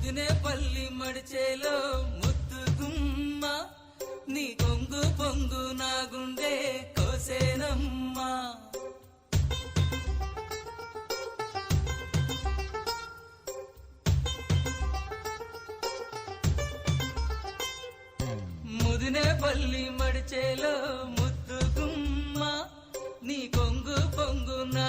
ముదినేపల్లి మడిచేలో ముద్దు గుమ్మ నీ కొంగు పొంగు నా గుండె కోసేనమ్మా ముదినేపల్లి మడిచేలో ముద్దు గుమ్మ నీ కొంగు పొంగు నా